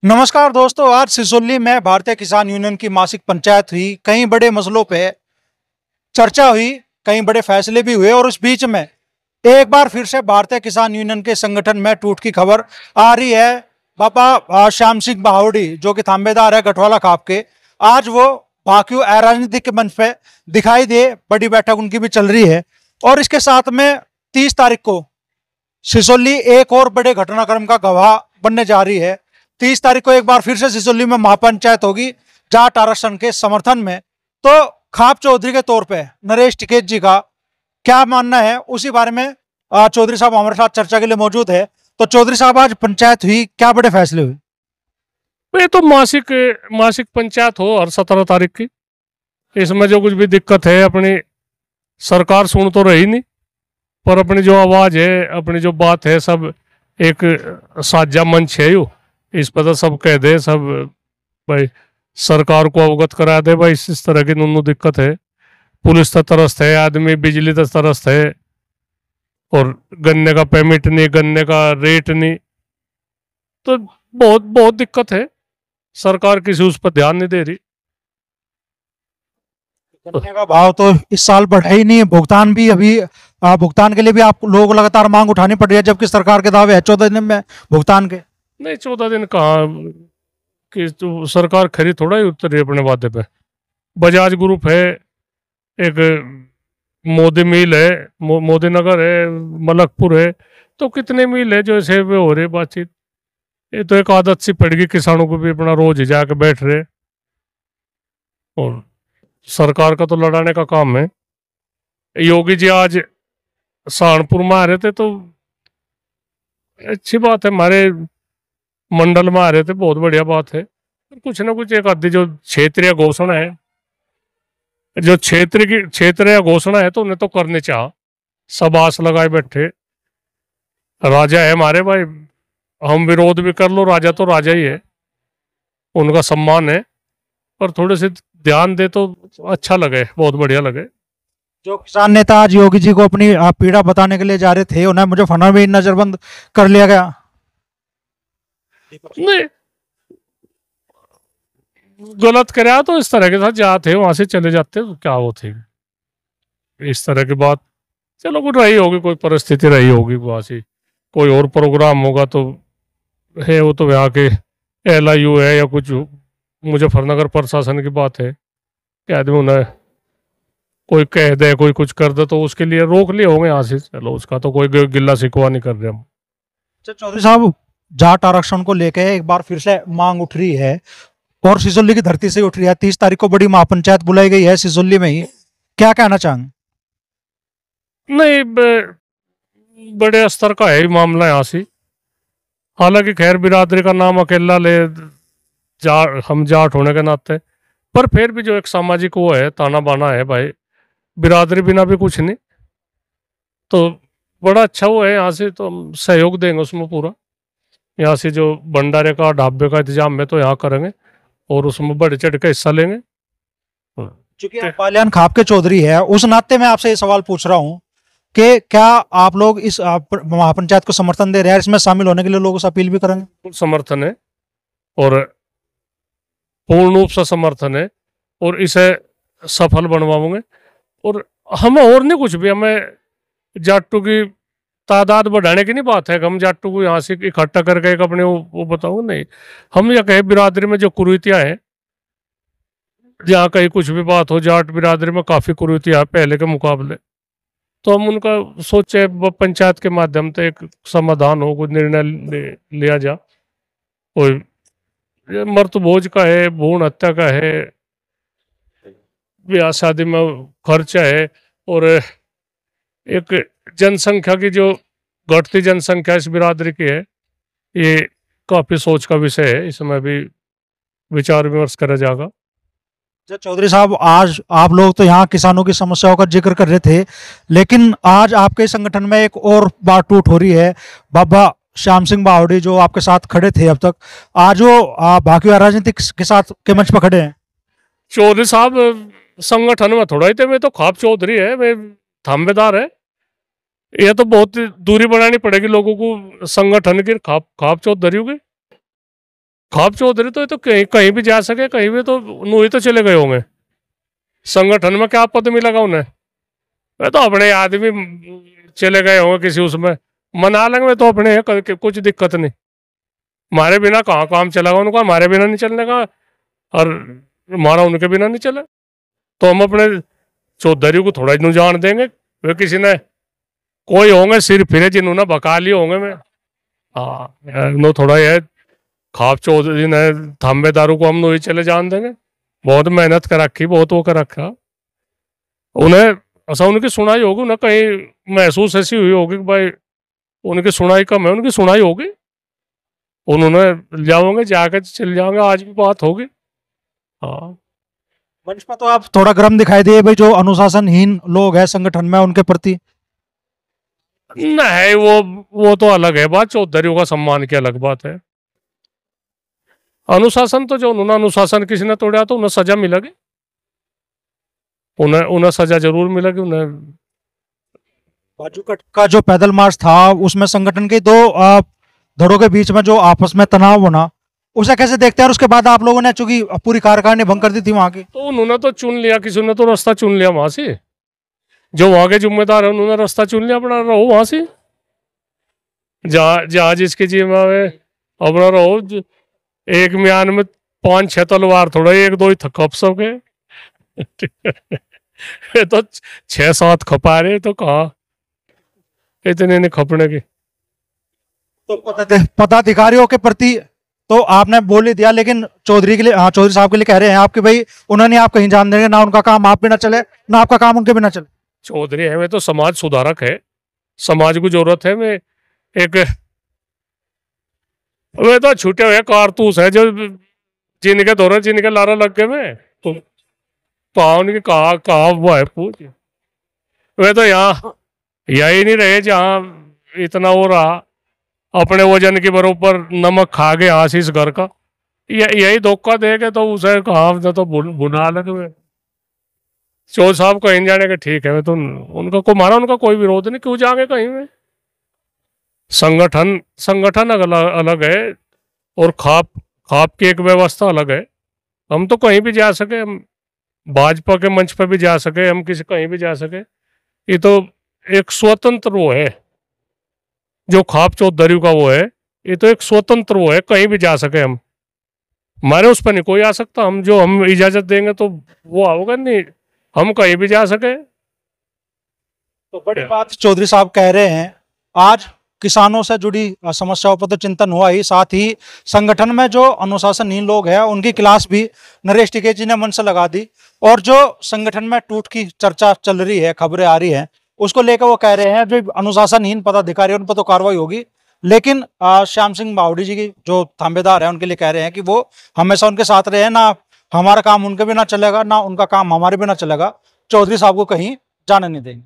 नमस्कार दोस्तों, आज सिसोली में भारतीय किसान यूनियन की मासिक पंचायत हुई। कई बड़े मसलों पे चर्चा हुई, कई बड़े फैसले भी हुए और उस बीच में एक बार फिर से भारतीय किसान यूनियन के संगठन में टूट की खबर आ रही है। बाबा श्याम सिंह बावड़ी जो कि थाम्बेदार है गठवाला खाप के, आज वो भाकियू अराजनीतिक मंच पे दिखाई दे। बड़ी बैठक उनकी भी चल रही है और इसके साथ में 30 तारीख को सिसोली एक और बड़े घटनाक्रम का गवाह बनने जा रही है। 30 तारीख को एक बार फिर से सिसोली में महापंचायत होगी जाट आरक्षण के समर्थन में। तो खाप चौधरी के तौर पे नरेश टिकैत जी का क्या मानना है, उसी बारे में चौधरी साहब हमारे साथ चर्चा के लिए मौजूद है। तो चौधरी साहब, आज पंचायत हुई, क्या बड़े फैसले हुए? ये तो मासिक मासिक पंचायत हो हर 17 तारीख की। इसमें जो कुछ भी दिक्कत है, अपनी सरकार सुन तो रही नहीं, पर अपनी जो आवाज़ है, अपनी जो बात है, सब एक साझा मंच है। यो इस पर तो सब कह दे, सब भाई सरकार को अवगत करा दे भाई इस तरह की नुनू दिक्कत है। पुलिस तो तरस्त है, आदमी बिजली तो तरस्त है, और गन्ने का पेमेंट नहीं, गन्ने का रेट नहीं, तो बहुत बहुत दिक्कत है। सरकार किसी उस पर ध्यान नहीं दे रही। गन्ने का भाव तो इस साल बढ़ा ही नहीं है, भुगतान भी अभी भुगतान के लिए भी आप लोग लगातार मांग उठानी पड़ रही है, जबकि सरकार के दावे है 14 दिन में भुगतान के। नहीं, 14 दिन कहाँ कि तो सरकार खरी थोड़ा ही उतर रही है अपने वादे पे। बजाज ग्रुप है, एक मोदी मिल है, मोदी नगर है, मलकपुर है, तो कितने मिल है जो ऐसे हो रहे बातचीत। ये तो एक आदत सी पड़ गई किसानों को भी, अपना रोज ही जाके बैठ रहे, और सरकार का तो लड़ाने का काम है। योगी जी आज सहारनपुर में आ रहे थे, तो अच्छी बात है, हमारे मंडल में आ रहे थे, बहुत बढ़िया बात है। कुछ ना कुछ एक आधी जो क्षेत्रीय घोषणा है, जो क्षेत्रीय घोषणा है, तो उन्हें तो करने चाह। सब आस लगाए बैठे, राजा है हमारे भाई, हम विरोध भी कर लो, राजा तो राजा ही है, उनका सम्मान है, पर थोड़े से ध्यान दे तो अच्छा लगे, बहुत बढ़िया लगे। जो किसान नेता आज योगी जी को अपनी पीड़ा बताने के लिए जा रहे थे, उन्हें मुजफ्फरनगर में नजरबंद कर लिया गया। नहीं, गलत कराया तो इस तरह के साथ जाते वहां से चले जाते, तो क्या वो थे इस तरह की बात। चलो, कुछ रही होगी, कोई परिस्थिति रही होगी, वहां से कोई और प्रोग्राम होगा तो है, वो तो यहाँ के LIU है या कुछ मुजफ्फरनगर प्रशासन की बात है कि आदमी उन्हें कोई कह दे, कोई कुछ कर दे, तो उसके लिए रोक लिए होंगे यहाँ से। चलो, उसका तो कोई गिल्ला शिकवा नहीं कर रहे हम। चौधरी साहब, जाट आरक्षण को लेकर एक बार फिर से मांग उठ रही है और सिसोली की धरती से उठ रही है। 30 तारीख को बड़ी महापंचायत बुलाई गई है सिसोली में ही, क्या कहना चाहेंगे? नहीं, बड़े स्तर का है मामला यहाँ से। हालांकि खैर बिरादरी का नाम अकेला ले, हम जाट होने के नाते, पर फिर भी जो एक सामाजिक वो है, ताना बाना है भाई, बिरादरी बिना भी कुछ नहीं, तो बड़ा अच्छा वो है। यहाँ से तो हम सहयोग देंगे उसमें पूरा। यहाँ से जो भंडारे का, ढाबे का इंतजाम में तो यहाँ करेंगे, और उसमें बढ़ चढ़ के हिस्सा लेंगे। चूंकि आप बालियान खाप के चौधरी है, उस नाते मैं आपसे ये सवाल पूछ रहा हूँ कि क्या आप लोग इस महापंचायत को समर्थन दे रहे हैं? इसमें शामिल होने के लिए लोगों से अपील भी करेंगे? समर्थन है, और पूर्ण रूप से समर्थन है, और इसे सफल बनवाओगे। और हमें और नहीं कुछ भी, हमें जाटू की तादाद बढ़ाने की नहीं बात है कि हम जाटू को यहाँ से इकट्ठा करके एक अपने वो बताऊँ, नहीं। हम यह कहे बिरादरी में जो कुरीतियाँ हैं, जहाँ कहीं कुछ भी बात हो, जाट बिरादरी में काफ़ी कुरीतियाँ है पहले के मुकाबले, तो हम उनका सोचे पंचायत के माध्यम से एक समाधान हो, कुछ निर्णय लिया जा। कोई मर्द भोज का है, भ्रूण हत्या का है, ब्याह शादी में खर्चा है, और एक जनसंख्या की जो घटती जनसंख्या इस बिरादरी की है, ये काफी सोच का विषय है। इसमें भी विचार विमर्श करा जाएगा। चौधरी साहब, आज आप लोग तो यहाँ किसानों की समस्याओं का जिक्र कर रहे थे, लेकिन आज आपके संगठन में एक और बात टूट हो रही है। बाबा श्याम सिंह बावड़ी जो आपके साथ खड़े थे अब तक, आज वो भाकियू राजनीतिक के साथ के मंच पर खड़े हैं। चौधरी साहब संगठन में थोड़ा ही थे, मैं तो खाप चौधरी है, मैं थाम्बेदार है। यह तो बहुत दूरी बनानी पड़ेगी लोगों को संगठन की, खाप चौधरी होगी। खाप चौधरी तो कहीं कहीं भी जा सके, कहीं भी तो नू ही तो चले गए होंगे। संगठन में क्या पद मिलेगा उन्हें? वे तो अपने आदमी चले गए होंगे किसी उसमें, मना लेंगे तो अपने कुछ दिक्कत नहीं। हमारे बिना कहाँ काम चलेगा उनका, हमारे बिना नहीं चलने का, और हमारा उनके बिना नहीं चले। तो हम अपने चौधरी को थोड़ा यूँ जान देंगे, वे किसी ने कोई होंगे सिर फिरे जिन्होंने बका लिए होंगे। मैं हाँ नो थोड़ा ये खाप चौधरी ने थाम्बेदारों को हम नो ही चले जान देंगे। बहुत मेहनत कर रखी, बहुत वो कर रखा उन्हें। ऐसा उनकी सुनाई होगी, उन्हें कहीं महसूस ऐसी हुई होगी कि भाई उनकी सुनाई कम है, उनकी सुनाई होगी, उन्होंने जाओगे जाकर चले जाओगे, आज भी बात होगी। हाँ मंच पर तो आप थोड़ा गर्म दिखाई दिए भाई, जो अनुशासनहीन लोग हैं संगठन में उनके प्रति। नहीं, वो तो अलग है बात, चौधरीयों का सम्मान की अलग बात है। अनुशासन तो जो उन्होंने अनुशासन किसी ने तोड़ा तो उन्हें सजा मिलेगी, उन्हें सजा जरूर मिलेगी उन्हें। बाजू कट का जो पैदल मार्च था उसमें संगठन के दो धड़ों के बीच में जो आपस में तनाव होना, उसे कैसे देखते हैं? और उसके बाद आप लोगों ने चूंकि पूरी कार्यकारिणी भंग कर दी थी वहां की, तो उन्होंने तो चुन लिया, किसी ने तो रास्ता चुन लिया वहां से, जो वहां के जिम्मेदार है उन्होंने रास्ता चुन लिया, अपना रहो वहां से, जहाँ जिसके जिम्मे में अपना रहो। एक म्यान में 5-6 तलवार थोड़ा, एक दो ही खप सके। ये तो 6-7 खपा रहे, तो कहाँ इतने नहीं खपने की। तो पदाधिकारियों के प्रति तो आपने बोल ही दिया, लेकिन चौधरी के लिए, हाँ चौधरी साहब के लिए कह रहे हैं आप कि भाई उन्होंने आप कहीं जान देंगे ना, उनका काम आप बिना चले ना आपका काम उनके बिना चले। चौधरी है वे तो समाज सुधारक है, समाज को जरूरत है। मैं एक वे तो छूटे हुए कारतूस है, जो जिनके दौरे जिनके लारा लग गए में तो कहा उनकी कहा वो है पूछ। वे तो यहाँ यही नहीं रहे जहाँ इतना हो रहा, अपने वजन के बराबर नमक खा गए आशीष घर का, यही धोखा दे के तो उसे कहा तो बुना लगे। चौधरी साहब कहीं जाने के ठीक है, तो उनका को मारा, उनका कोई विरोध नहीं, क्यों जाएंगे कहीं में। संगठन अलग है और खाप की एक व्यवस्था अलग है। हम तो कहीं भी जा सके, हम भाजपा के मंच पर भी जा सके, हम किसी कहीं भी जा सके। ये तो एक स्वतंत्र वो है, जो खाप चौधरी का वो है, ये तो एक स्वतंत्र वो है, कहीं भी जा सके हम, हमारे उस पर नहीं कोई आ सकता। हम इजाजत देंगे तो वो होगा नहीं, हम कहीं भी जा सके। तो बड़ी बात चौधरी साहब कह रहे हैं, आज किसानों से जुड़ी समस्याओं पर तो चिंतन हुआ ही, साथ ही संगठन में जो अनुशासनहीन लोग हैं उनकी क्लास भी नरेश टिकैत जी ने मन से लगा दी, और जो संगठन में टूट की चर्चा चल रही है, खबरें आ रही हैं, उसको लेकर वो कह रहे हैं जो अनुशासनहीन पदाधिकारी उन पर तो कार्रवाई होगी, लेकिन श्याम सिंह बावड़ी जी की जो थाम्बेदार है उनके लिए कह रहे हैं कि वो हमेशा उनके साथ रहे, ना हमारा काम उनके बिना चलेगा ना उनका काम हमारे बिना चलेगा, चौधरी साहब को कहीं जाने नहीं देंगे।